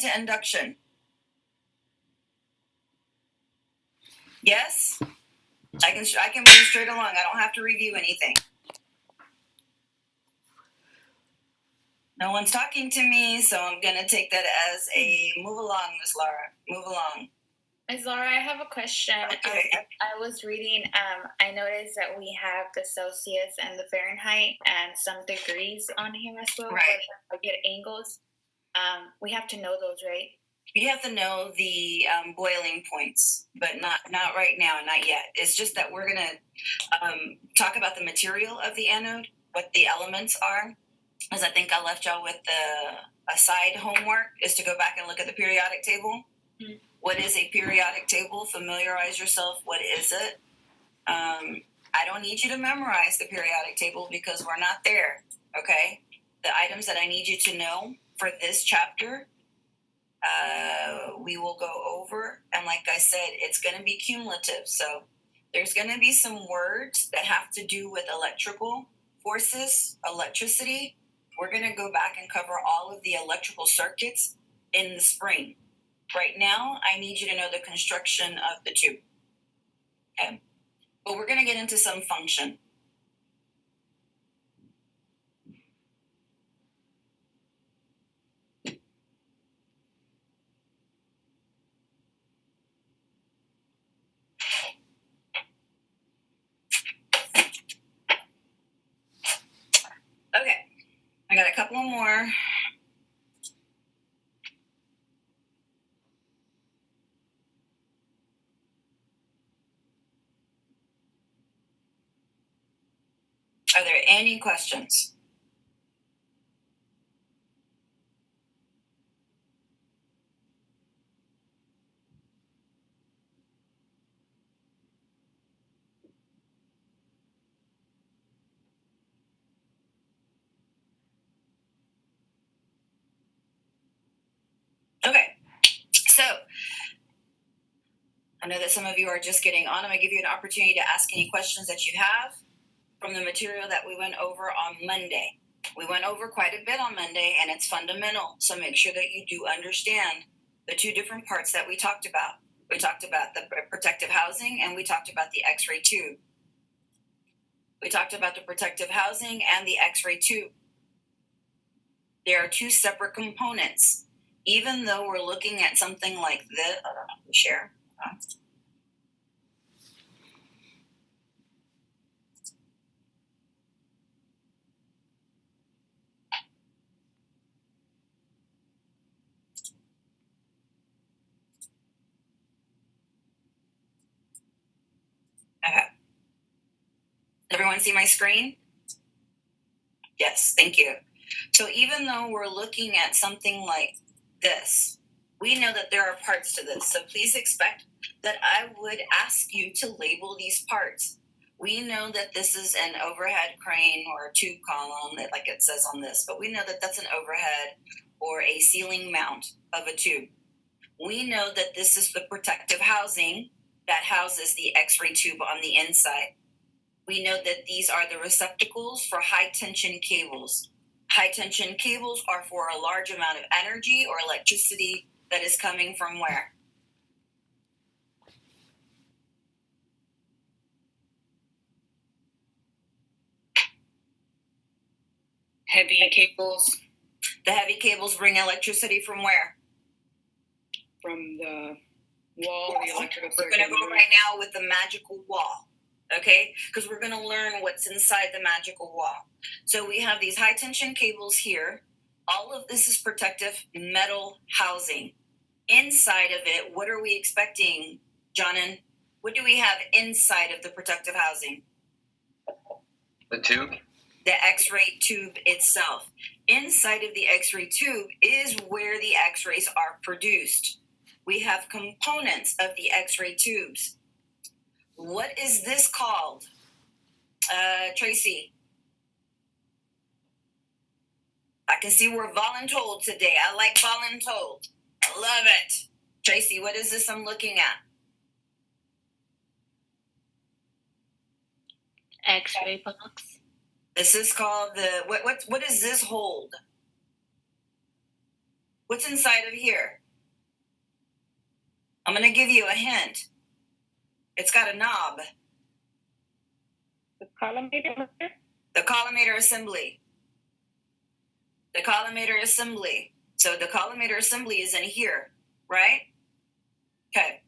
to induction? Yes? I can move straight along. I don't have to review anything. No one's talking to me, so I'm going to take that as a move along, Miss Laura. Move along. Ms. Laura, I have a question. Okay. I was reading, I noticed that we have the Celsius and the Fahrenheit and some degrees on here as well. Right. But I get angles. We have to know those, right? You have to know the boiling points, but not right now, not yet. It's just that we're going to talk about the material of the anode, what the elements are, as I think I left y'all with the aside homework is to go back and look at the periodic table. Mm-hmm. What is a periodic table? Familiarize yourself. What is it? I don't need you to memorize the periodic table because we're not there, okay? The items that I need you to know for this chapter, we will go over. And like I said, it's going to be cumulative. So there's going to be some words that have to do with electrical forces, electricity. We're going to go back and cover all of the electrical circuits in the spring. Right now, I need you to know the construction of the tube. Okay? But we're going to get into some function. Okay, I got a couple more. Are there any questions? Okay, so I know that some of you are just getting on. I'm going to give you an opportunity to ask any questions that you have from the material that we went over on Monday. We went over quite a bit on Monday, and it's fundamental. So make sure that you do understand the two different parts that we talked about. We talked about the protective housing, and we talked about the X-ray tube. We talked about the protective housing and the X-ray tube. There are two separate components. Even though we're looking at something like this, I don't know, share. Okay. Everyone see my screen? Yes, thank you. So even though we're looking at something like this, we know that there are parts to this. So please expect that I would ask you to label these parts. We know that this is an overhead crane or a tube column, like it says on this, but we know that that's an overhead or a ceiling mount of a tube. We know that this is the protective housing that houses the X-ray tube on the inside. We know that these are the receptacles for high tension cables. High tension cables are for a large amount of energy or electricity that is coming from where? Heavy cables. The heavy cables bring electricity from where? From the wall, the electrical circuit. We're going to go right now with the magical wall. Okay, because we're going to learn what's inside the magical wall. So we have these high tension cables here. All of this is protective metal housing. Inside of it, what are we expecting, Jonan? What do we have inside of the protective housing? The tube? The X-ray tube itself. Inside of the X-ray tube is where the X-rays are produced. We have components of the X-ray tubes. What is this called? Tracy. I can see we're voluntold today. I like voluntold. I love it. Tracy, what is this I'm looking at? X-ray box. This is called the, what does this hold? What's inside of here? I'm going to give you a hint. It's got a knob. The collimator motor? The collimator assembly. The collimator assembly. So the collimator assembly is in here, right? Okay.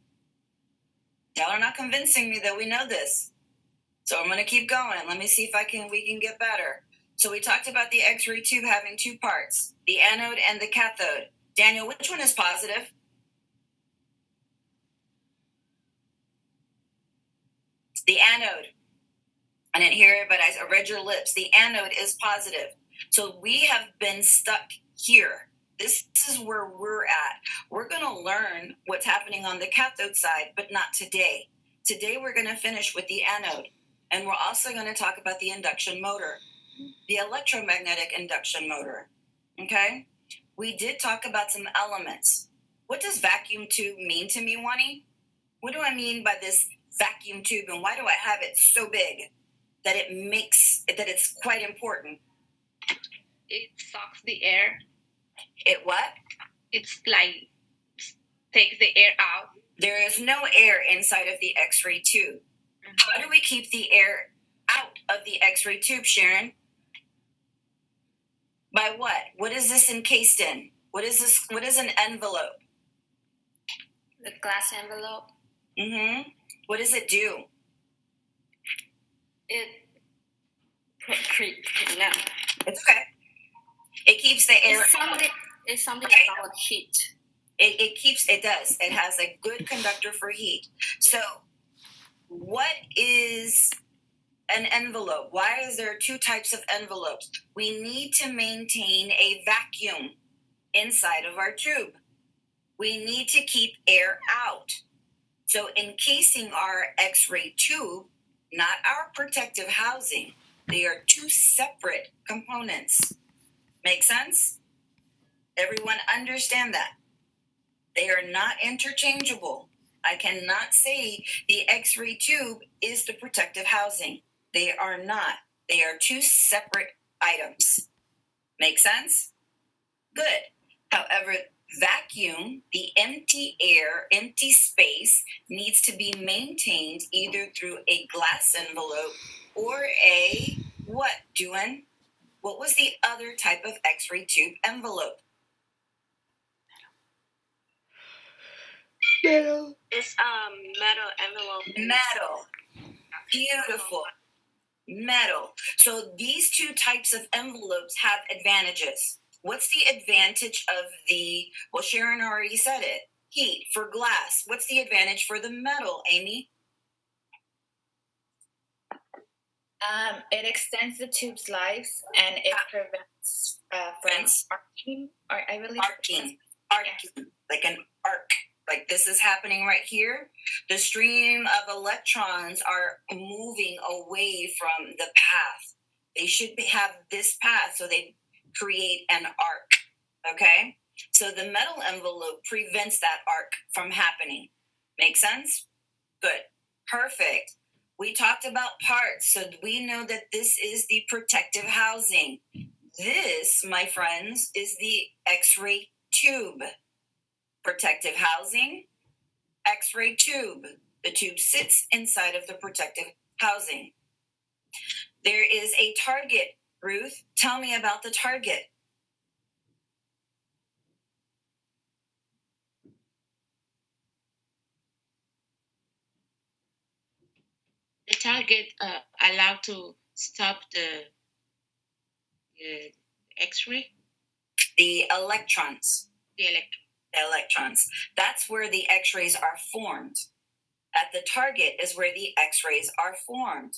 Y'all are not convincing me that we know this. So I'm going to keep going. Let me see if we can get better. So we talked about the X-ray tube having two parts, the anode and the cathode. Daniel, which one is positive? The anode. I didn't hear it, but I read your lips. The anode is positive. So we have been stuck here. This is where we're at. We're going to learn what's happening on the cathode side, but not today. Today we're going to finish with the anode. And we're also going to talk about the induction motor, the electromagnetic induction motor. Okay? We did talk about some elements. What does vacuum tube mean to me, Wani? What do I mean by this vacuum tube, and why do I have it so big that it's quite important? It sucks the air. It what? It's like takes the air out. There is no air inside of the X-ray tube. How do we keep the air out of the X-ray tube, Sharon? By what? What is this encased in? What is this? What is an envelope? The glass envelope. Mm-hmm. What does it do? It No. It's okay. It keeps the air. It's something Okay. about heat. It does. It has a good conductor for heat. So what is an envelope? Why is there two types of envelopes? We need to maintain a vacuum inside of our tube. We need to keep air out. So encasing our X-ray tube, not our protective housing, they are two separate components. Make sense? Everyone understand that? They are not interchangeable. I cannot say the X-ray tube is the protective housing. They are not. They are two separate items. Make sense? Good. However, vacuum, the empty air, empty space, needs to be maintained either through a glass envelope or a what, Duan? What was the other type of X-ray tube envelope? Metal. It's metal envelope. Metal. Beautiful. Metal. So these two types of envelopes have advantages. What's the advantage of well, Sharon already said it, heat for glass. What's the advantage for the metal, Amy? It extends the tube's lives and it prevents from arcing. Or I believe Arcing, like an arc. Like this is happening right here. The stream of electrons are moving away from the path. They should have this path, so they create an arc. Okay? So the metal envelope prevents that arc from happening. Make sense? Good. Perfect. We talked about parts, so we know that this is the protective housing. This, my friends, is the X-ray tube. Protective housing, X-ray tube. The tube sits inside of the protective housing. There is a target. Ruth, tell me about the target. The target allow to stop the X-ray. The electrons. The Electrons. That's where the X-rays are formed. At the target is where the X-rays are formed.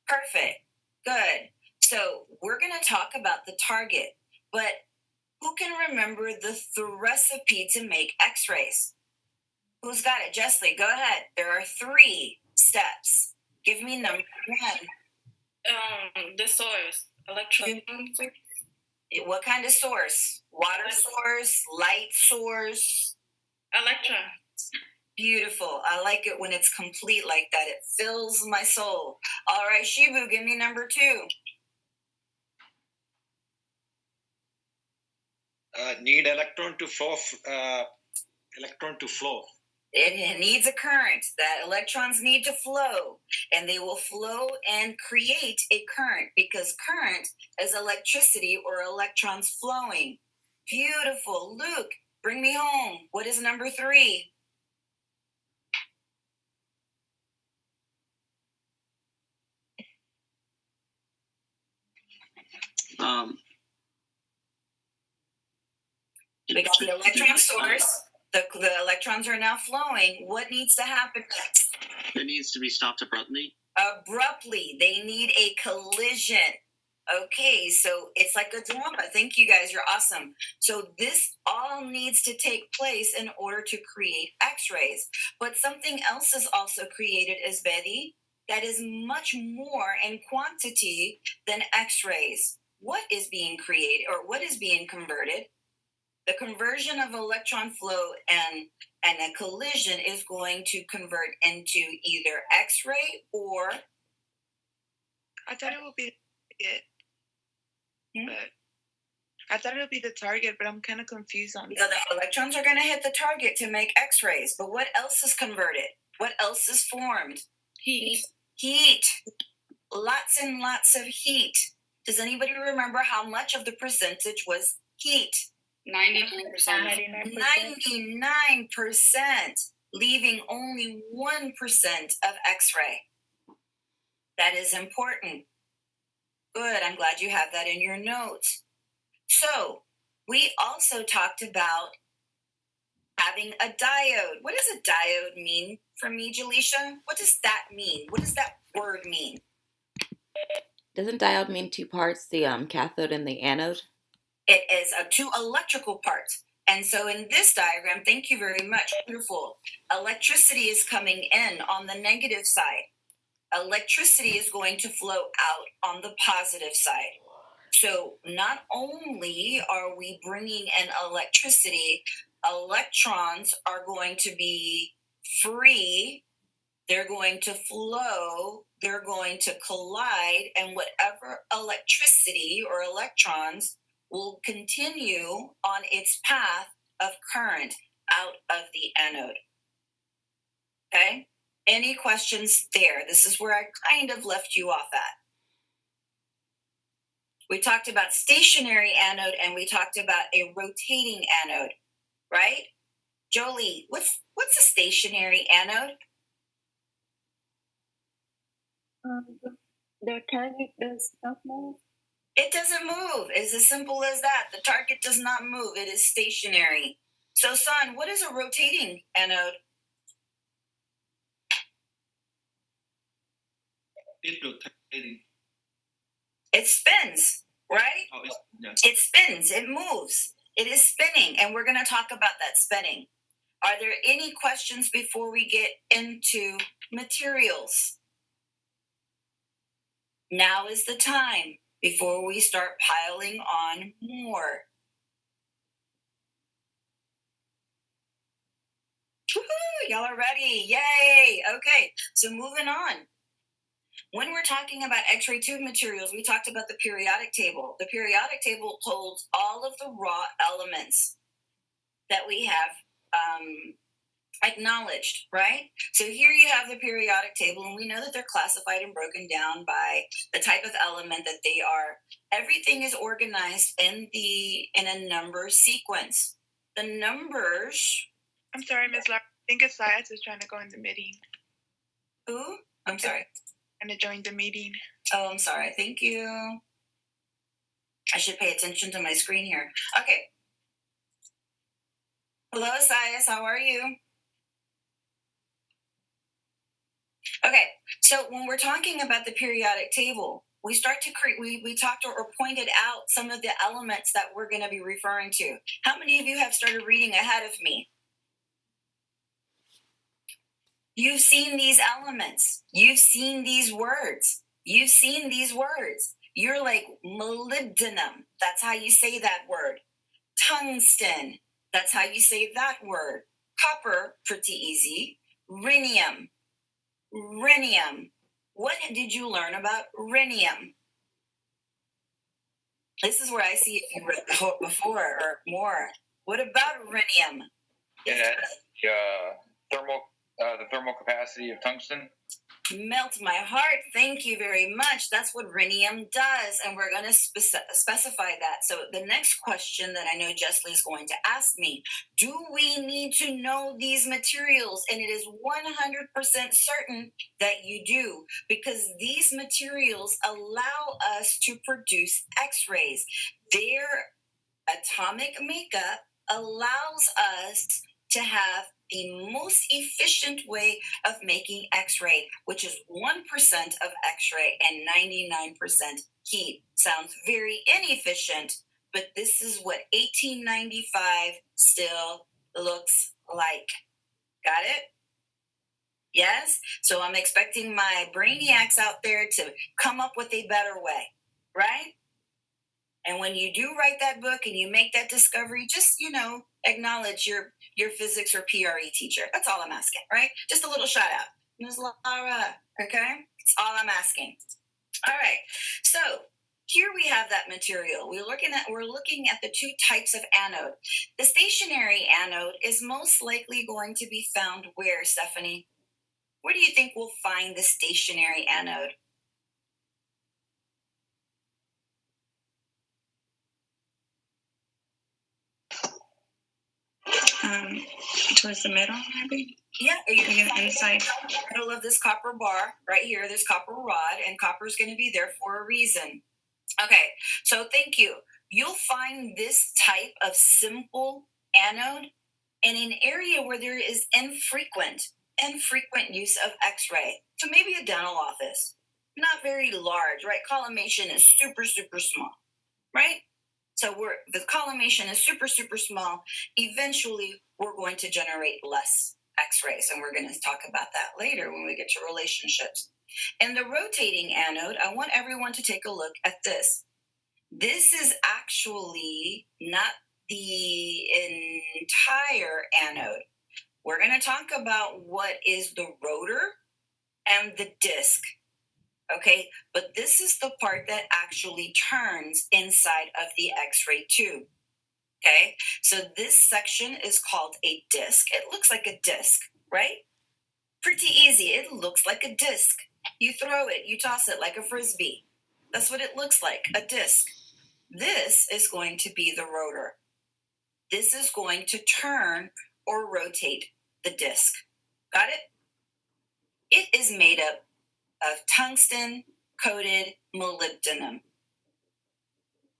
Perfect. Good. So we're going to talk about the target, but who can remember the recipe to make X-rays? Who's got it? Jessley, go ahead. There are 3 steps. Give me number 1. The source. Electron. What kind of source? Water source, light source? Electrons. Beautiful. I like it when it's complete like that. It fills my soul. All right, Shibu, give me number 2. need electron to flow. It needs a current. That electrons need to flow, and they will flow and create a current because current is electricity or electrons flowing. Beautiful. Luke, bring me home. What is number 3? We got the electron source. The electrons are now flowing. What needs to happen next? It needs to be stopped abruptly. Abruptly. They need a collision. Okay, so it's like a drama. Thank you guys. You're awesome. So this all needs to take place in order to create X-rays. But something else is also created, Isbedi, that is much more in quantity than X-rays. What is being created or what is being converted? The conversion of electron flow and a collision is going to convert into either X-ray or... I thought it would be it. But I thought it would be the target, but I'm kind of confused on So that. the electrons are going to hit the target to make X-rays. But what else is converted? What else is formed? Heat. Heat. Lots and lots of heat. Does anybody remember how much of the percentage was heat? 99%. 99%, leaving only 1% of X-ray. That is important. Good, I'm glad you have that in your notes. So, we also talked about having a diode. What does a diode mean for me, Jaleisha? What does that mean? What does that word mean? Doesn't diode mean 2 parts, the cathode and the anode? It is 2 electrical parts. And so in this diagram, thank you very much, wonderful. Electricity is coming in on the negative side. Electricity is going to flow out on the positive side. So not only are we bringing in electricity, electrons are going to be free, they're going to flow, they're going to collide, and whatever electricity or electrons will continue on its path of current out of the anode. Okay? Any questions there? This is where I kind of left you off at. We talked about stationary anode and we talked about a rotating anode, right? Jolie, what's a stationary anode? The target does not move. It doesn't move. It's as simple as that. The target does not move. It is stationary. So, son, what is a rotating anode? It's rotating. It spins, right? Oh, yeah. It spins. It moves. It is spinning, and we're going to talk about that spinning. Are there any questions before we get into materials? Now is the time before we start piling on more. Woohoo! Y'all are ready. Yay! Okay, so moving on. When we're talking about X-ray tube materials, we talked about the periodic table. The periodic table holds all of the raw elements that we have acknowledged, right? So here you have the periodic table, and we know that they're classified and broken down by the type of element that they are. Everything is organized in a number sequence. The numbers... I'm sorry, Ms. Lara. I think Esaias is trying to go in the meeting. Who? I'm sorry. Trying to join the meeting. Oh, I'm sorry. Thank you. I should pay attention to my screen here. Okay. Hello, Esaias. How are you? Okay. So when we're talking about the periodic table, we start to create, we talked or pointed out some of the elements that we're going to be referring to. How many of you have started reading ahead of me? You've seen these elements. You've seen these words. You've seen these words. You're like molybdenum. That's how you say that word. Tungsten. That's how you say that word. Copper, pretty easy. Rhenium. Rhinium. What did you learn about rhenium? This is where I see if you read the quote before or more. What about rhenium? Yeah, the thermal capacity of tungsten. Melt my heart. Thank you very much. That's what rhenium does, and we're going to specify that. So the next question that I know Jessley is going to ask me, do we need to know these materials? And it is 100% certain that you do, because these materials allow us to produce X-rays. Their atomic makeup allows us to have the most efficient way of making X-ray, which is 1% of X-ray and 99% heat. Sounds very inefficient, but this is what 1895 still looks like. Got it? Yes? So I'm expecting my brainiacs out there to come up with a better way, right? And when you do write that book and you make that discovery, just, acknowledge your physics or PRE teacher. That's all I'm asking, right? Just a little shout out. Ms. Laura, okay? That's all I'm asking. All right. So here we have that material. We're looking at the two types of anode. The stationary anode is most likely going to be found where, Stephanie? Where do you think we'll find the stationary anode? Towards the middle, maybe? Yeah, you can Like inside. the middle of this copper bar right here, this copper rod, and copper is going to be there for a reason. Okay, so thank you. You'll find this type of simple anode in an area where there is infrequent use of X-ray. So maybe a dental office, not very large, right? Collimation is super, super small, right? So the collimation is super, super small. Eventually, we're going to generate less X-rays, and we're going to talk about that later when we get to relationships. And the rotating anode, I want everyone to take a look at this. This is actually not the entire anode. We're going to talk about what is the rotor and the disc. Okay, but this is the part that actually turns inside of the X-ray tube. Okay, so this section is called a disc. It looks like a disc, right? Pretty easy. It looks like a disc. You throw it, you toss it like a frisbee. That's what it looks like, a disc. This is going to be the rotor. This is going to turn or rotate the disc. Got it? It is made up of tungsten coated molybdenum.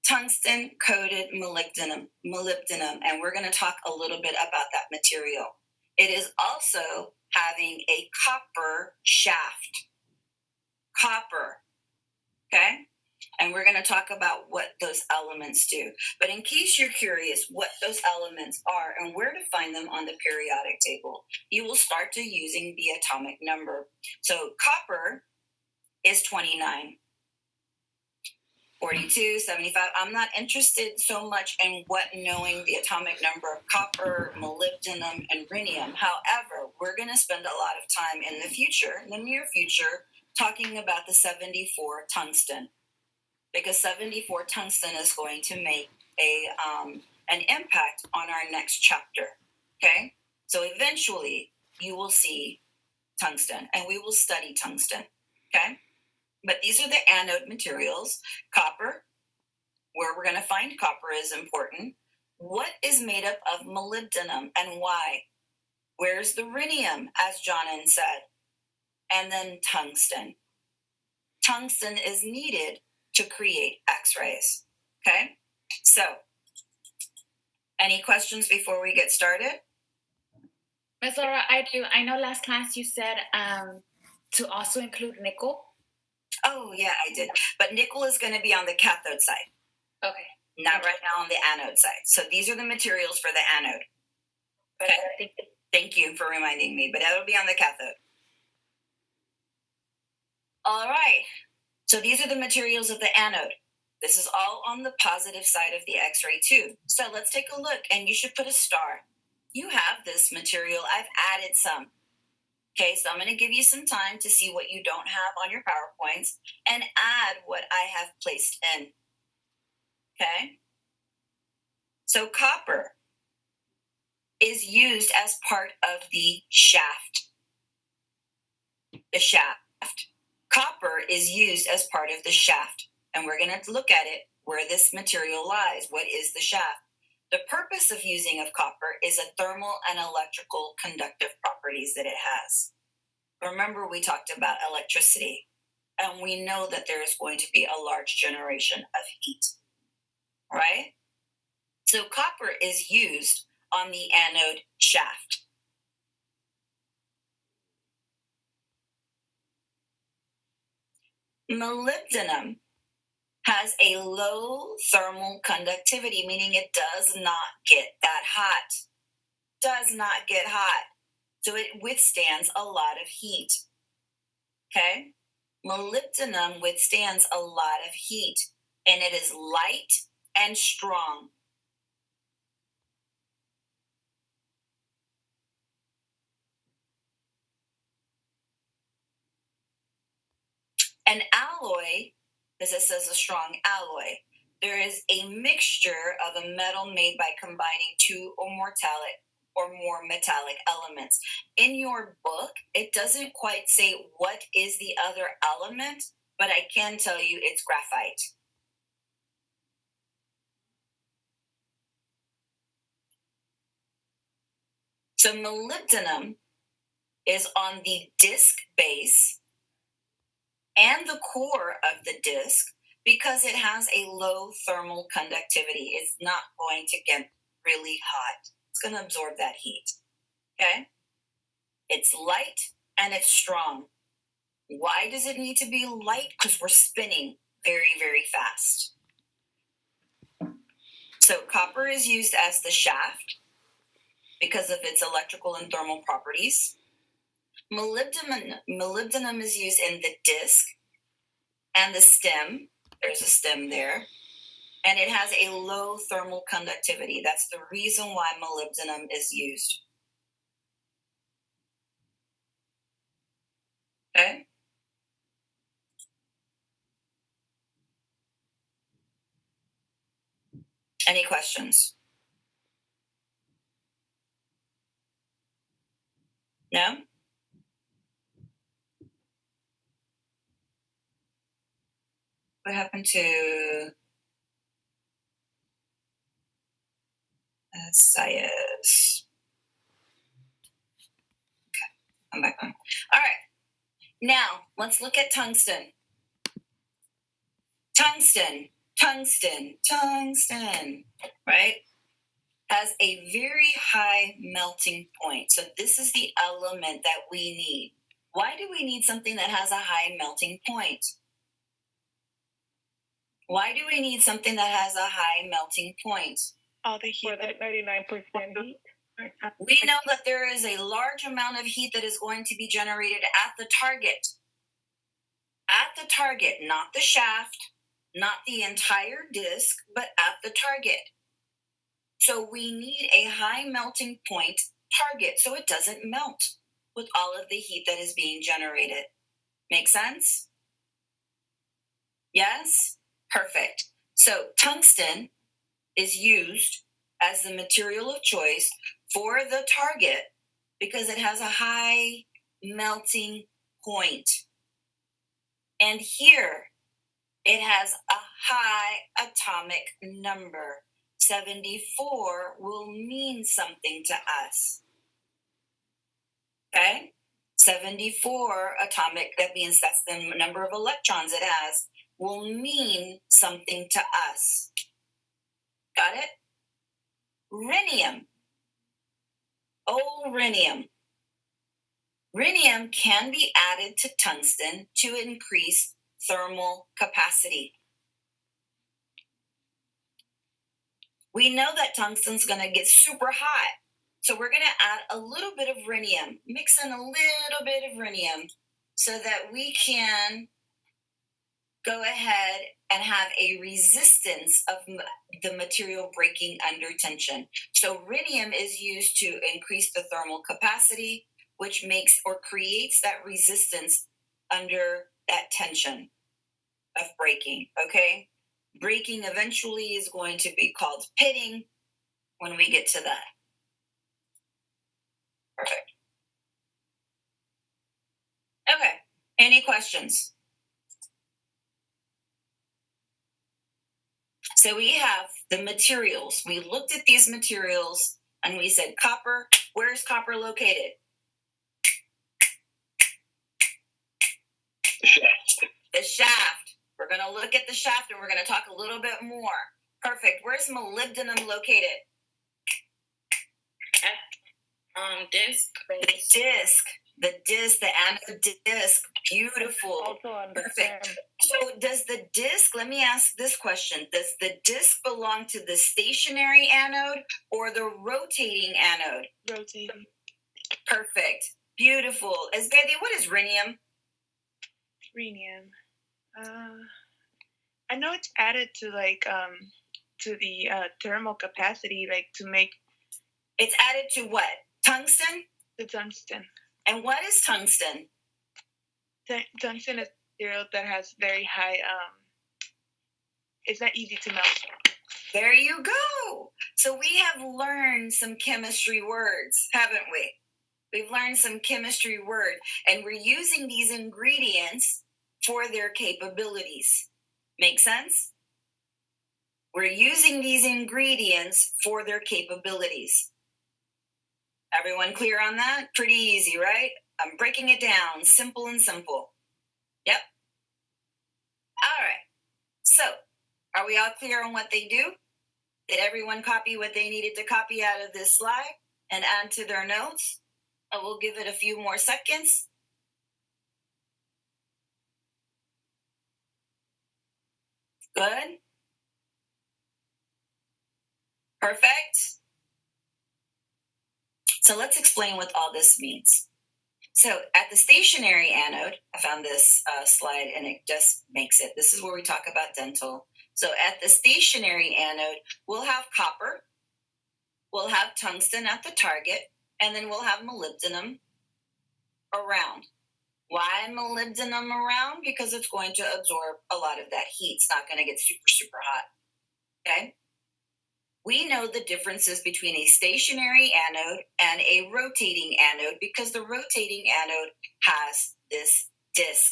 Tungsten coated molybdenum, and we're going to talk a little bit about that material. It is also having a copper shaft. Copper, okay? And we're going to talk about what those elements do. But in case you're curious what those elements are and where to find them on the periodic table, you will start to using the atomic number. So copper is 29. 42, 75. I'm not interested so much in knowing the atomic number of copper, molybdenum, and rhenium. However, we're going to spend a lot of time in the near future, talking about the 74 tungsten, because 74 tungsten is going to make an impact on our next chapter. Okay, so eventually you will see tungsten, and we will study tungsten. Okay. But these are the anode materials. Copper, where we're going to find copper is important. What is made up of molybdenum and why? Where's the rhenium, as Jonan said? And then tungsten. Tungsten is needed to create X-rays. Okay? So, any questions before we get started? Ms. Laura, I do. I know last class you said to also include nickel. Oh, yeah, I did. But nickel is going to be on the cathode side. Okay. Not right now on the anode side. So these are the materials for the anode. Okay. Thank you for reminding me, but that'll be on the cathode. All right. So these are the materials of the anode. This is all on the positive side of the X-ray tube. So let's take a look, and you should put a star. You have this material. I've added some. Okay, so I'm going to give you some time to see what you don't have on your PowerPoints and add what I have placed in. Okay? So copper is used as part of the shaft. The shaft. Copper is used as part of the shaft. And we're going to look at it where this material lies. What is the shaft? The purpose of using of copper is the thermal and electrical conductive properties that it has. Remember, we talked about electricity, and we know that there is going to be a large generation of heat, right? So copper is used on the anode shaft. Molybdenum has a low thermal conductivity, meaning it does not get that hot. Does not get hot. So it withstands a lot of heat. Okay? Molybdenum withstands a lot of heat, and it is light and strong. An alloy, as it says, a strong alloy. There is a mixture of a metal made by combining two or more metallic elements. In your book, it doesn't quite say what is the other element, but I can tell you it's graphite. So molybdenum is on the disc base and the core of the disc because it has a low thermal conductivity. It's not going to get really hot. It's going to absorb that heat. Okay? It's light and it's strong. Why does it need to be light? Because we're spinning very, very fast. So copper is used as the shaft because of its electrical and thermal properties. Molybdenum is used in the disc and the stem. There's a stem there. And it has a low thermal conductivity. That's the reason why molybdenum is used. Okay? Any questions? No? What happened to Sias? Okay, I'm back on. All right. Now, let's look at tungsten. Tungsten, right? Has a very high melting point. So this is the element that we need. Why do we need something that has a high melting point? Why do we need something that has a high melting point? All the heat. For that 99% heat. We know that there is a large amount of heat that is going to be generated at the target. At the target, not the shaft, not the entire disc, but at the target. So we need a high melting point target so it doesn't melt with all of the heat that is being generated. Make sense? Yes? Perfect. So tungsten is used as the material of choice for the target because it has a high melting point. And here it has a high atomic number. 74 will mean something to us. Okay? 74 atomic, that means that's the number of electrons it has, will mean something to us. Got it? Rhenium. Oh, rhenium. Rhenium can be added to tungsten to increase thermal capacity. We know that tungsten's going to get super hot. So we're going to add a little bit of rhenium, mix in a little bit of rhenium so that we can go ahead and have a resistance of the material breaking under tension. So rhenium is used to increase the thermal capacity, which makes or creates that resistance under that tension of breaking, okay? Breaking eventually is going to be called pitting when we get to that. Perfect. Okay, any questions? So we have the materials. We looked at these materials and we said copper. Where's copper located? The shaft. The shaft. We're going to look at the shaft and we're going to talk a little bit more. Perfect. Where's molybdenum located? Disc. The disc, the anode disc. Beautiful. Also on the Perfect. stem. So does the disc, let me ask this question. Does the disc belong to the stationary anode or the rotating anode? Rotating. Perfect. Beautiful. Esbedi, what is rhenium? Rhenium. I know it's added to to the thermal capacity, like to make It's added to what? Tungsten? the tungsten. And what is tungsten? Tungsten is material that has very high. It's not easy to melt. There you go. So we have learned some chemistry words, haven't we? We've learned some chemistry word, and we're using these ingredients for their capabilities. Make sense? We're using these ingredients for their capabilities. Everyone clear on that? Pretty easy, right? I'm breaking it down, simple and simple. Yep. All right. So, are we all clear on what they do? Did everyone copy what they needed to copy out of this slide and add to their notes? We'll give it a few more seconds. Good. Perfect. So let's explain what all this means. So at the stationary anode, I found this slide and it just makes it. This is where we talk about dental. So at the stationary anode, we'll have copper, we'll have tungsten at the target, and then we'll have molybdenum around. Why molybdenum around? Because it's going to absorb a lot of that heat. It's not going to get super, super hot. Okay? We know the differences between a stationary anode and a rotating anode because the rotating anode has this disc.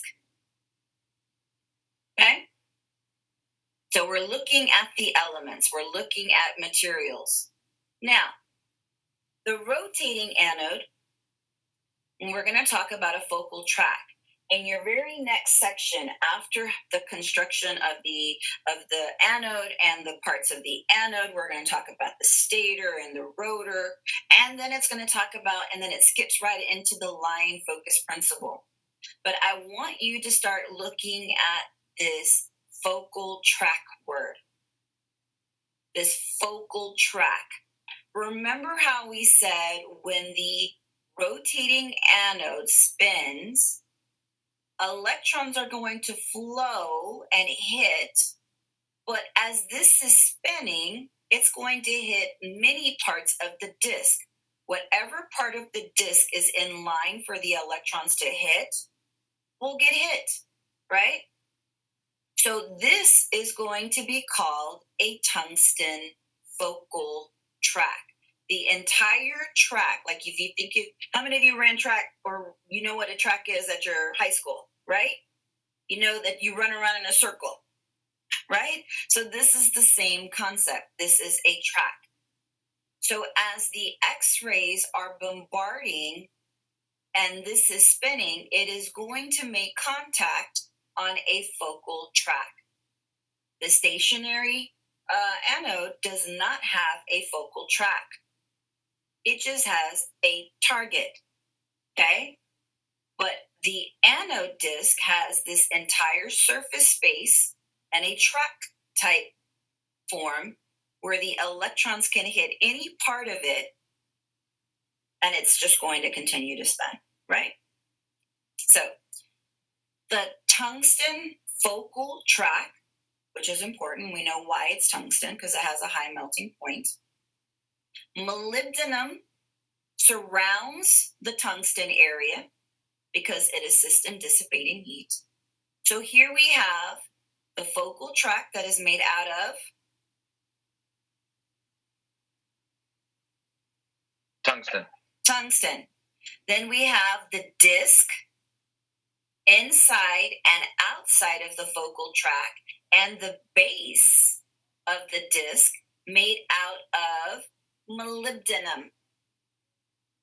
Okay? So we're looking at the elements. We're looking at materials. Now, the rotating anode, and we're going to talk about a focal tract. In your very next section, after the construction of the anode and the parts of the anode, we're going to talk about the stator and the rotor, and then it's going to talk about, and then it skips right into the line focus principle. But I want you to start looking at this focal tract word. This focal tract. Remember how we said when the rotating anode spins, electrons are going to flow and hit, but as this is spinning, it's going to hit many parts of the disk. Whatever part of the disk is in line for the electrons to hit will get hit, right? So this is going to be called a tungsten focal tract. The entire track, like if you think how many of you ran track or you know what a track is at your high school, right? You know that you run around in a circle, right? So this is the same concept. This is a track. So as the X-rays are bombarding and this is spinning, it is going to make contact on a focal tract. The stationary anode does not have a focal tract. It just has a target, okay? But the anode disk has this entire surface space and a tract type form where the electrons can hit any part of it and it's just going to continue to spin, right? So the tungsten focal tract, which is important, we know why it's tungsten because it has a high melting point. Molybdenum surrounds the tungsten area because it assists in dissipating heat. So here we have the the focal tract that is made out of Tungsten. Then we have the disc inside and outside of the focal tract, and the base of the disc made out of molybdenum.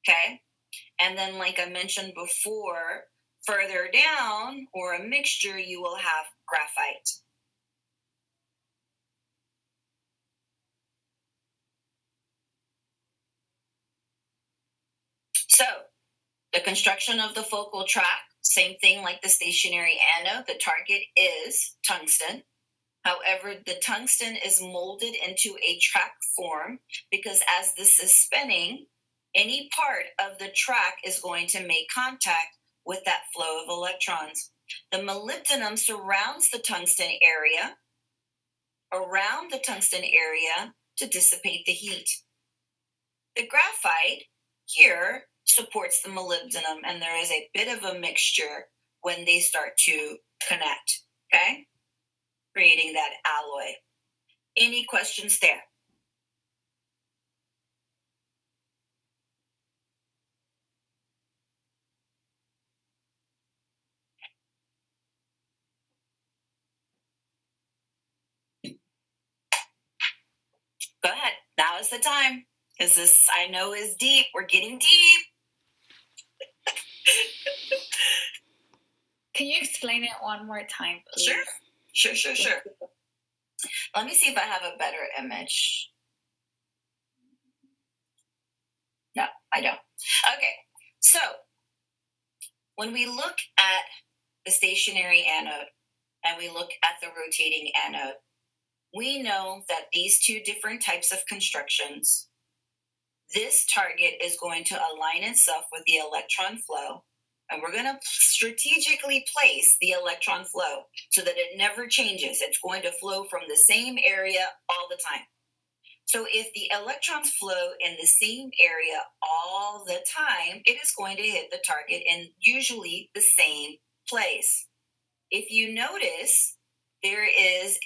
Okay? And then, like I mentioned before, further down, or a mixture, you will have graphite. So, the construction of the focal tract, same thing like the stationary anode. The target is tungsten. However, the tungsten is molded into a tract form because as this is spinning, any part of the tract is going to make contact with that flow of electrons. The molybdenum surrounds the tungsten area, around the tungsten area, to dissipate the heat. The graphite here supports the molybdenum, and there is a bit of a mixture when they start to connect, okay? Creating that alloy. Any questions there? Go ahead. Now is the time, because this I know is deep. We're getting deep. Can you explain it one more time, please? Sure. Let me see if I have a better image. No, I don't. Okay, so when we look at the stationary anode and we look at the rotating anode, we know that these two different types of constructions, this target is going to align itself with the electron flow, and we're going to strategically place the electron flow so that it never changes. It's going to flow from the same area all the time. So if the electrons flow in the same area all the time, it is going to hit the target in usually the same place. If you notice, there is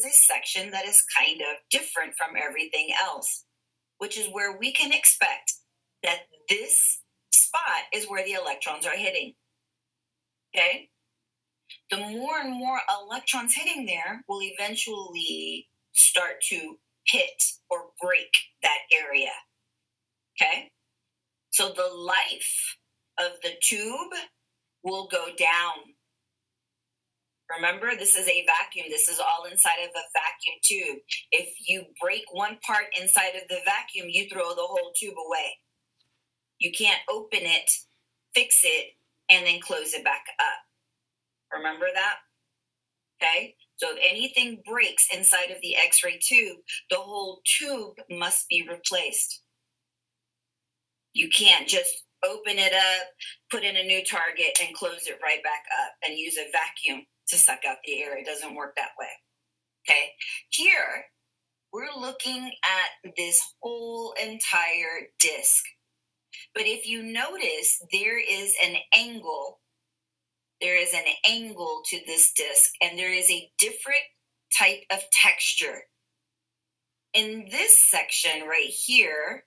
a section that is kind of different from everything else, which is where we can expect that this spot is where the electrons are hitting. Okay? The more and more electrons hitting there will eventually start to hit or break that area. Okay? So the life of the tube will go down. Remember, this is a vacuum. This is all inside of a vacuum tube. If you break one part inside of the vacuum, you throw the whole tube away. You can't open it, fix it, and then close it back up. Remember that? Okay? So if anything breaks inside of the X-ray tube, the whole tube must be replaced. You can't just open it up, put in a new target, and close it right back up and use a vacuum to suck out the air. It doesn't work that way. Okay? Here, we're looking at this whole entire disk. But if you notice, there is an angle to this disc, and there is a different type of texture. In this section right here,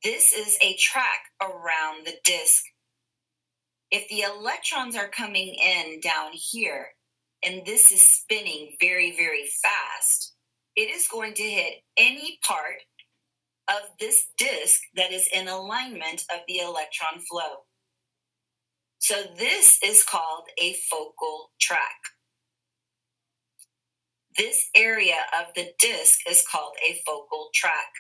this is a track around the disc. If the electrons are coming in down here, and this is spinning very, very fast, it is going to hit any part of this disc that is in alignment of the electron flow. So this is called a focal tract. This area of the disc is called a focal tract.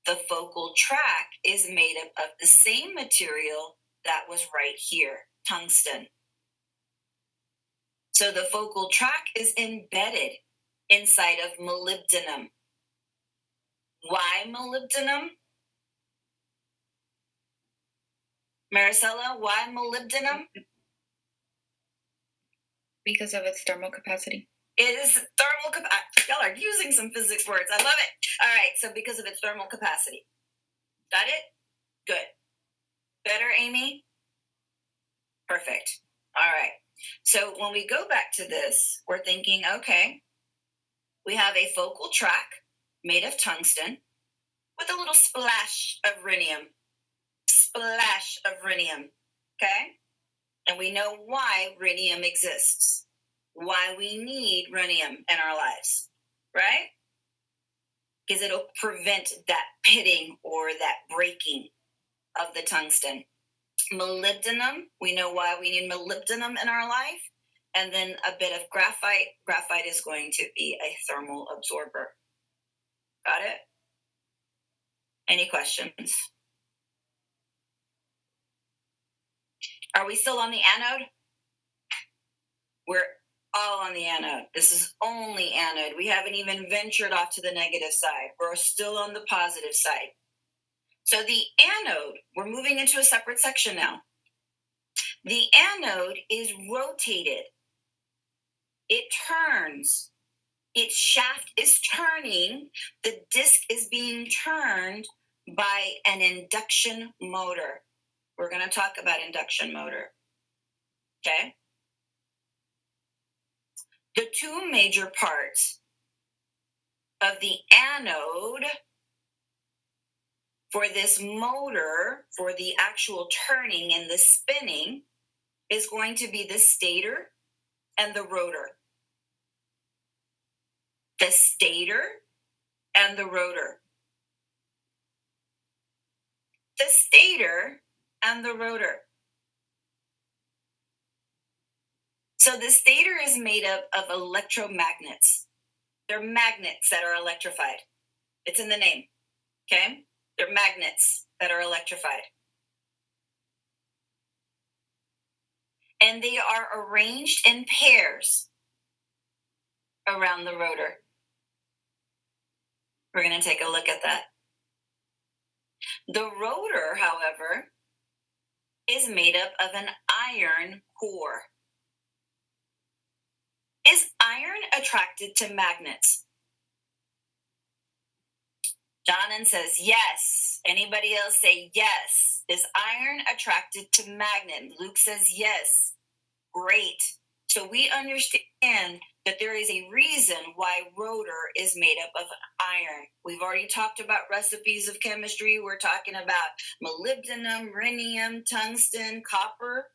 The focal tract is made up of the same material that was right here, tungsten. So the focal tract is embedded inside of molybdenum. Why molybdenum? Maricela, why molybdenum? Because of its thermal capacity. It is thermal capacity. Y'all are using some physics words. I love it. All right, so because of its thermal capacity. Got it? Good. Better, Amy? Perfect. All right. So when we go back to this, we're thinking, okay, we have a focal tract made of tungsten with a little splash of rhenium. Splash of rhenium, okay? And we know why rhenium exists, why we need rhenium in our lives, right? Because it'll prevent that pitting or that breaking of the tungsten. Molybdenum, we know why we need molybdenum in our life. And then a bit of graphite. Graphite is going to be a thermal absorber. Got it? Any questions? Are we still on the anode? We're all on the anode. This is only anode. We haven't even ventured off to the negative side. We're still on the positive side. So the anode, we're moving into a separate section now. The anode is rotated. It turns. Its shaft is turning. The disc is being turned by an induction motor. We're going to talk about induction motor. Okay? The two major parts of the anode for this motor, for the actual turning and the spinning, is going to be the stator and the rotor. The stator and the rotor. The stator and the rotor. So the stator is made up of electromagnets. They're magnets that are electrified. It's in the name, okay? They're magnets that are electrified. And they are arranged in pairs around the rotor. We're going to take a look at that. The rotor, however, is made up of an iron core. Is iron attracted to magnets? Jonan says yes. Anybody else say yes? Is iron attracted to magnet? Luke says yes. Great. So we understand that there is a reason why rotor is made up of iron. We've already talked about recipes of chemistry. We're talking about molybdenum, rhenium, tungsten, copper.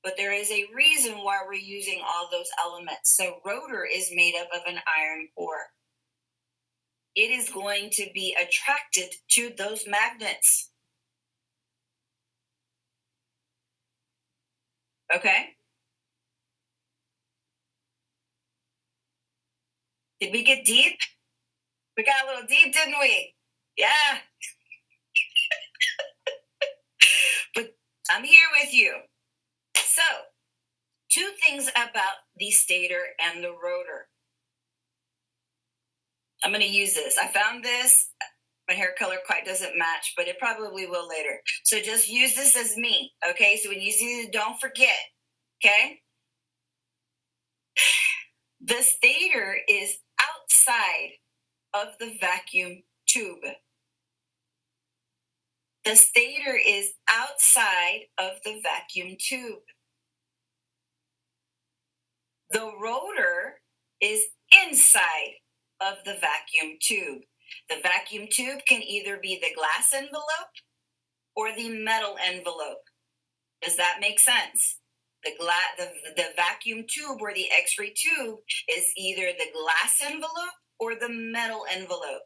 But there is a reason why we're using all those elements. So rotor is made up of an iron core. It is going to be attracted to those magnets. Okay? Did we get deep? We got a little deep, didn't we? Yeah. But I'm here with you. So, two things about the stator and the rotor. I'm going to use this. I found this. My hair color quite doesn't match, but it probably will later. So just use this as me, okay? So when you see it, don't forget, okay? The stator is outside of the vacuum tube. The stator is outside of the vacuum tube. The rotor is inside of the vacuum tube. The vacuum tube can either be the glass envelope or the metal envelope. Does that make sense? The vacuum tube or the X-ray tube is either the glass envelope or the metal envelope.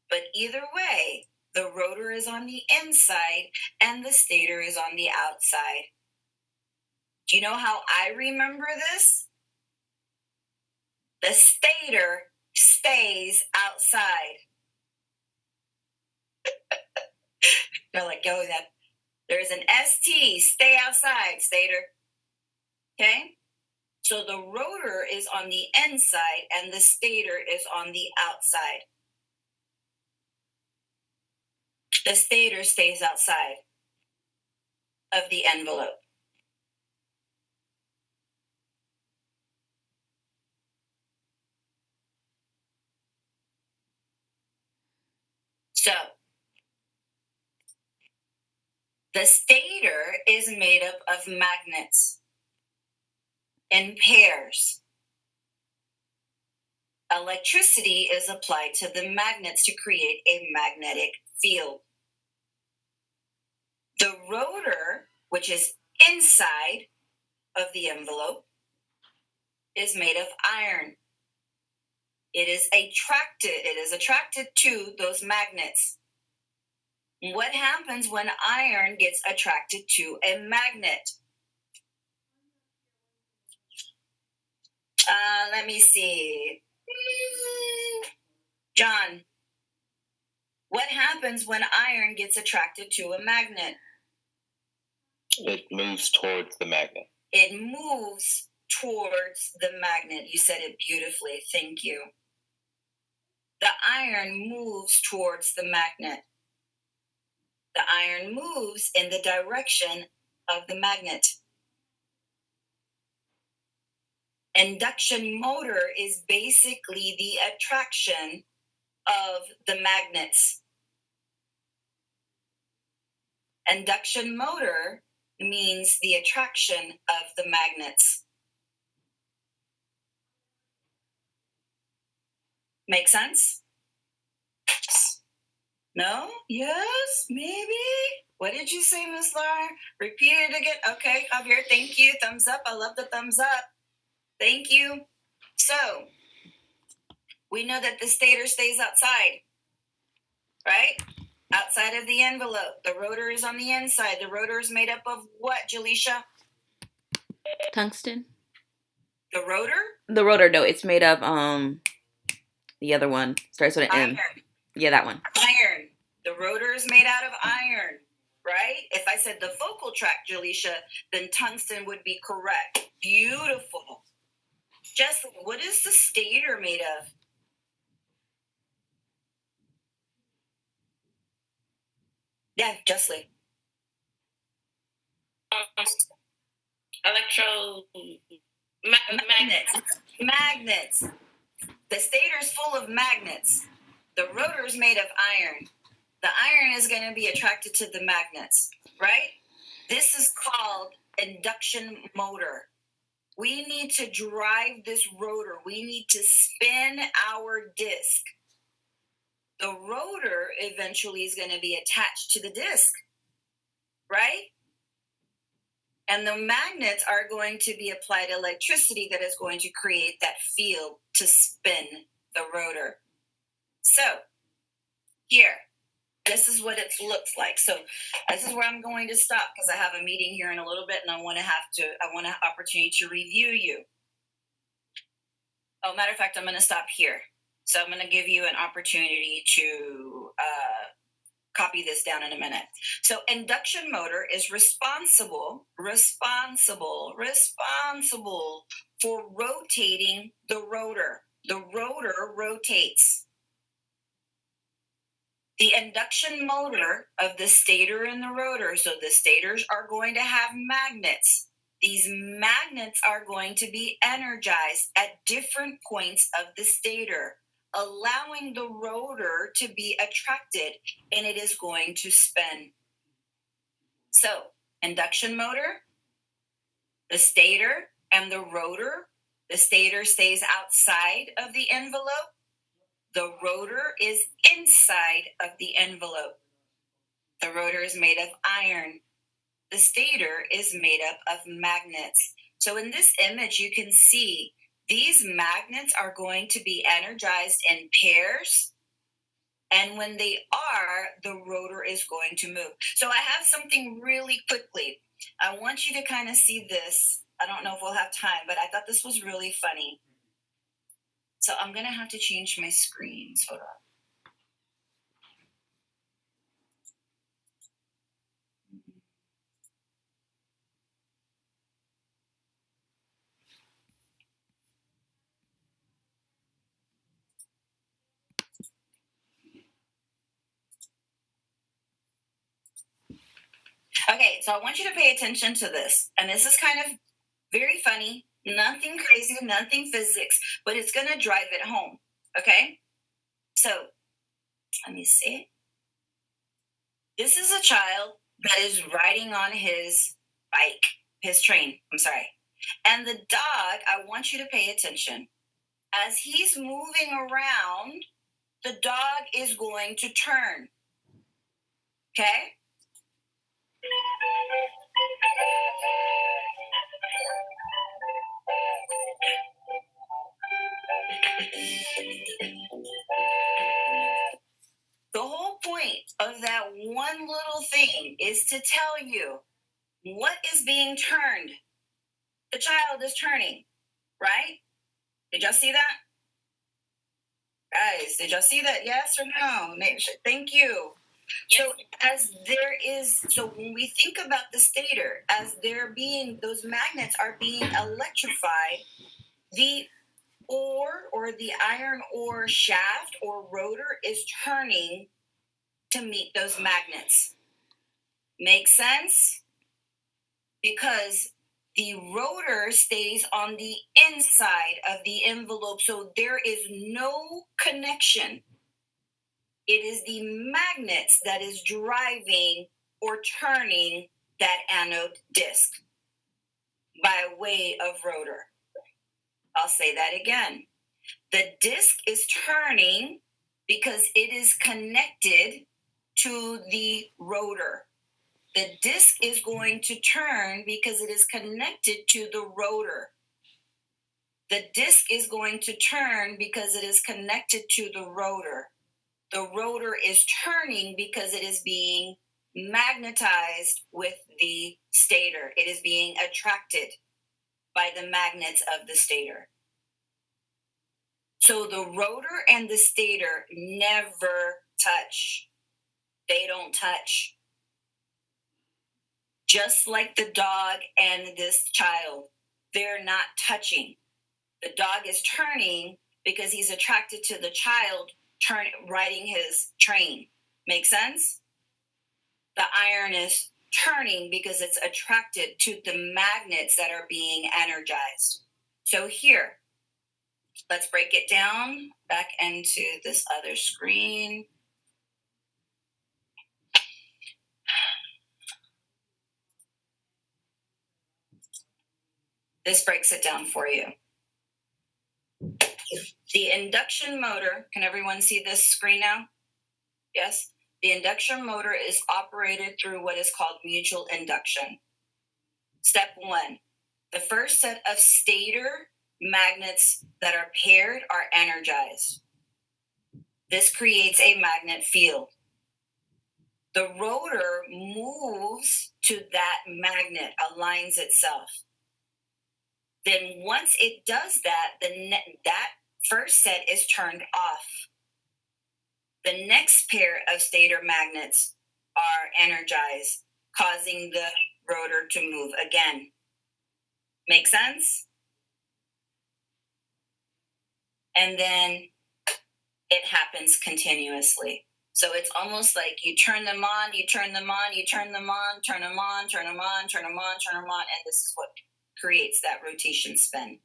But either way, the rotor is on the inside and the stator is on the outside. Do you know how I remember this? The stator stays outside. They're like, oh, that there's an ST, stay outside, stator. Okay? So the rotor is on the inside and the stator is on the outside. The stator stays outside of the envelope. So the stator is made up of magnets. in pairs. Electricity is applied to the magnets to create a magnetic field. The rotor, which is inside of the envelope, is made of iron. It is attracted to those magnets. What happens when iron gets attracted to a magnet? Let me see. John, what happens when iron gets attracted to a magnet? It moves towards the magnet. It moves towards the magnet. You said it beautifully. Thank you. The iron moves towards the magnet. The iron moves in the direction of the magnet. Induction motor is basically the attraction of the magnets. Induction motor means the attraction of the magnets. Make sense? No? Yes? Maybe? What did you say, Miss Laura? Repeat it again. Okay, Javier, thank you. Thumbs up. I love the thumbs up. Thank you. So, we know that the stator stays outside, right? Outside of the envelope. The rotor is on the inside. The rotor is made up of what, Jaleisha? Tungsten? The rotor? The rotor, no, it's made of, the other one. Starts with an M. Iron. Yeah, that one. Iron. The rotor is made out of iron, right? If I said the focal tract, Jaleisha, then tungsten would be correct. Beautiful. Jess, what is the stator made of? Yeah, Jessley. Magnets. The stator is full of magnets. The rotor is made of iron. The iron is going to be attracted to the magnets, right? This is called induction motor. We need to drive this rotor. We need to spin our disc. The rotor eventually is going to be attached to the disc, right? And the magnets are going to be applied electricity that is going to create that field to spin the rotor. So, here, this is what it looks like. So, this is where I'm going to stop because I have a meeting here in a little bit and I want an opportunity to review you. Oh, matter of fact, I'm going to stop here. So, I'm going to give you an opportunity to copy this down in a minute. So induction motor is responsible for rotating the rotor. The rotor rotates. The induction motor of the stator and the rotor, so the stators are going to have magnets. These magnets are going to be energized at different points of the stator, allowing the rotor to be attracted, and it is going to spin. So, induction motor, the stator and the rotor. The stator stays outside of the envelope. The rotor is inside of the envelope. The rotor is made of iron. The stator is made up of magnets. So in this image, you can see these magnets are going to be energized in pairs. And when they are, the rotor is going to move. So I have something really quickly. I want you to kind of see this. I don't know if we'll have time, but I thought this was really funny. So I'm going to have to change my screens. Hold on. Okay, so I want you to pay attention to this. And this is kind of very funny, nothing crazy, nothing physics, but it's going to drive it home. Okay? So, let me see. This is a child that is riding on his bike, his train, I'm sorry. And the dog, I want you to pay attention. As he's moving around, the dog is going to turn. Okay? The whole point of that one little thing is to tell you what is being turned. The child is turning, right? Did y'all see that? Guys, did y'all see that? Yes or no? Thank you. So so when we think about the stator, as those magnets are being electrified, the ore or the iron ore shaft or rotor is turning to meet those magnets. Make sense? Because the rotor stays on the inside of the envelope, so there is no connection. It is the magnets that is driving or turning that anode disc by way of rotor. I'll say that again. The disc is turning because it is connected to the rotor. The disc is going to turn because it is connected to the rotor. The disc is going to turn because it is connected to the rotor. The rotor is turning because it is being magnetized with the stator. It is being attracted by the magnets of the stator. So the rotor and the stator never touch. They don't touch. Just like the dog and this child, they're not touching. The dog is turning because he's attracted to the child riding his train. Make sense? The iron is turning because it's attracted to the magnets that are being energized. So here, let's break it down back into this other screen. This breaks it down for you. The induction motor, can everyone see this screen now? Yes? The induction motor is operated through what is called mutual induction. Step 1, the first set of stator magnets that are paired are energized. This creates a magnet field. The rotor moves to that magnet, aligns itself. Then once it does that, that first set is turned off. The next pair of stator magnets are energized, causing the rotor to move again. Make sense? And then it happens continuously. So it's almost like you turn them on, you turn them on, you turn them on, turn them on, turn them on, turn them on, turn them on, and this is what creates that rotation spin.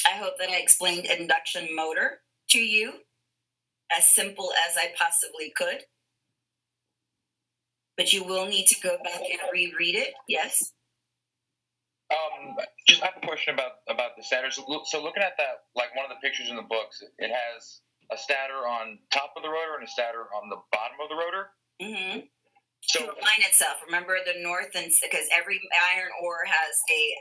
I hope that I explained induction motor to you as simple as I possibly could. But you will need to go back and reread it. Yes? Just have a question about the stator. So looking at that, like one of the pictures in the books, it has a stator on top of the rotor and a stator on the bottom of the rotor. Mm-hmm. So to align itself. Remember the north and because every iron ore has a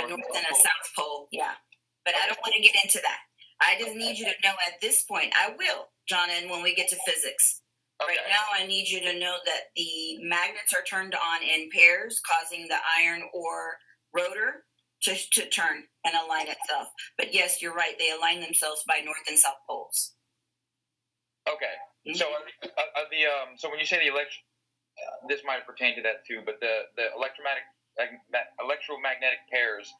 north and a south pole. Yeah, but I don't want to get into that. I just need you to know at this point. I will, Jonan, when we get to physics. Okay. Right now, I need you to know that the magnets are turned on in pairs, causing the iron ore rotor to turn and align itself. But yes, you're right. They align themselves by north and south poles. Okay. Mm-hmm. So so when you say the this might pertain to that too, but the electromagnetic pairs,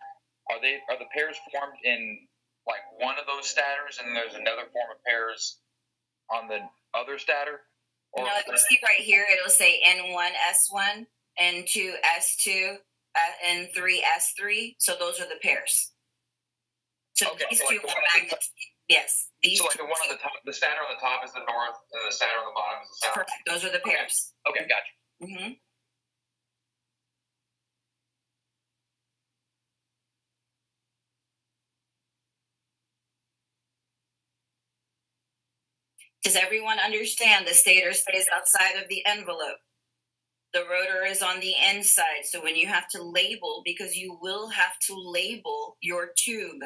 are the pairs formed in like one of those stators, and there's another form of pairs on the other stator? No, you see right here, it'll say N1S1, N2S2, N3S3. So those are the pairs. So okay, these two are magnets. Yes. These So like the one on the top, the stator on the top is the north, and the stator on the bottom is the south. correct. Those are the pairs. Okay, gotcha. Mm-hmm. Does everyone understand the stator stays outside of the envelope? The rotor is on the inside. So when you have to label, because you will have to label your tube,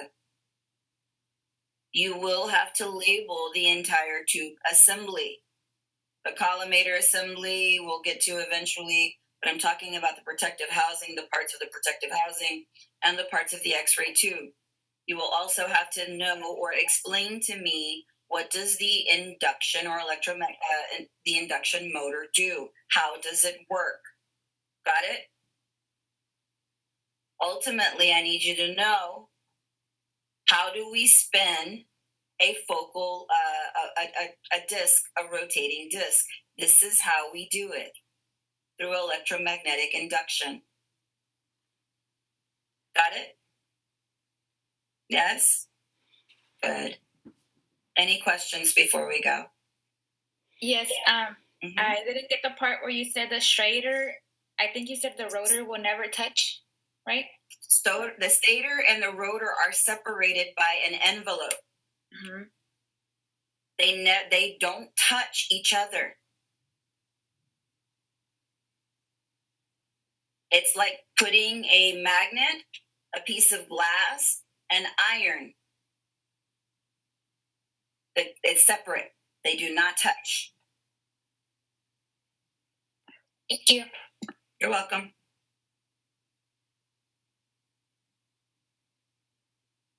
you will have to label the entire tube assembly. The collimator assembly we'll get to eventually, but I'm talking about the protective housing, the parts of the protective housing, and the parts of the X-ray tube. You will also have to know or explain to me, what does the induction or the induction motor do? How does it work? Got it? Ultimately, I need you to know, how do we spin a focal, a disc, a rotating disc? This is how we do it, through electromagnetic induction. Got it? Yes? Good. Any questions before we go? Yes. Mhm. I didn't get the part where you said the stator. I think you said the rotor will never touch, right? So the stator and the rotor are separated by an envelope. Mm-hmm. They don't touch each other. It's like putting a magnet, a piece of glass, and iron. It's separate. They do not touch. Thank you. You're welcome.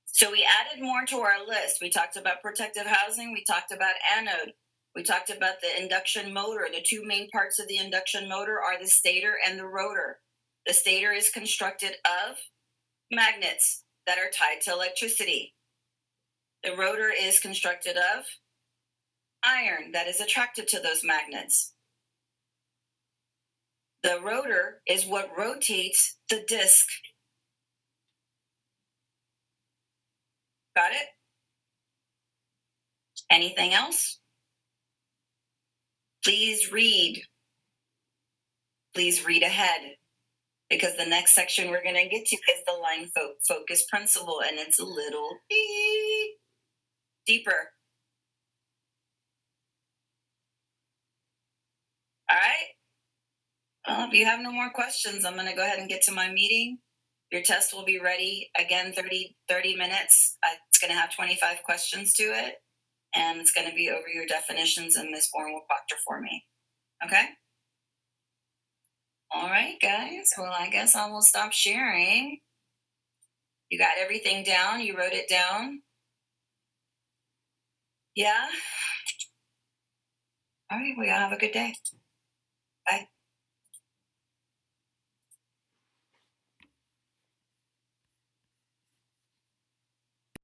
So we added more to our list. We talked about protective housing. We talked about anode. We talked about the induction motor. The two main parts of the induction motor are the stator and the rotor. The stator is constructed of magnets that are tied to electricity. The rotor is constructed of iron that is attracted to those magnets. The rotor is what rotates the disc. Got it? Anything else? Please read. Please read ahead, because the next section we're going to get to is the line focus principle, and it's a little deeper. All right? Well, if you have no more questions, I'm going to go ahead and get to my meeting. Your test will be ready, again, 30 minutes. It's going to have 25 questions to it, and it's going to be over your definitions, and Ms. Bourne will proctor for me. Okay? All right, guys. Well, I guess I will stop sharing. You got everything down? You wrote it down? Yeah? All right, well, y'all have a good day.